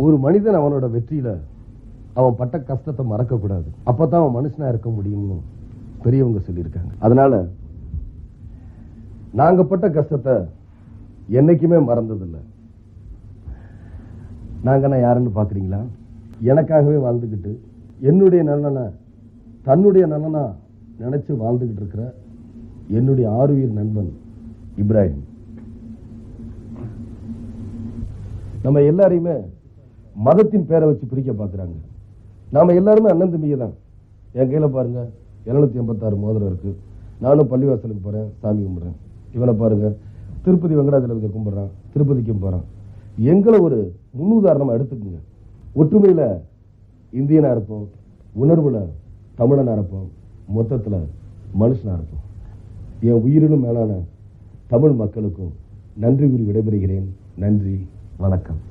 ஒரு மனிதன் அவனோட வெற்றியில அவன் பட்ட கஷ்டத்தை மறக்க கூடாது. அப்பதான் அவன் மனுஷனா இருக்க முடியும்னு பெரியவங்க சொல்லியிருக்காங்க. அதனால நாங்க பட்ட கஷ்டத்தை என்னைக்குமே மறந்ததில்லை. நாங்க யாருன்னு பாக்குறீங்களா? எனக்காகவே வாழ்ந்துகிட்டு என்னுடைய நலனை தன்னுடைய நலனா நினைச்சு வாழ்ந்துகிட்டு இருக்கிற என்னுடைய ஆருயிர் நண்பன் இப்ராஹிம். நம்ம எல்லாரையுமே மதத்தின் பேரை வச்சு பிரிக்க பாக்குறாங்க. நாம எல்லாருமே அண்ணன் தம்பிங்க தான். என் கையில பாருங்க 786 மோதிரம் இருக்கு. நானும் பள்ளிவாசலுக்கு போறேன், சாமி கும்பிடுறேன். இவனை பாருங்க திருப்பதி வெங்கடாஜலபதியை கும்பிடுறான், திருப்பதிக்கும் போறான். எங்களை ஒரு முன்னுதாரணமா எடுத்துக்குங்க. ஒற்றுமையில இந்தியனா இருப்போம், உணர்வுல தமிழனா இருப்போம், மொத்தத்துல மனுஷனா இருப்போம். என் உயிரினும் மேலான தமிழ் மக்களுக்கும் நன்றி கூறி விடைபெறுகிறேன். நன்றி, வணக்கம்.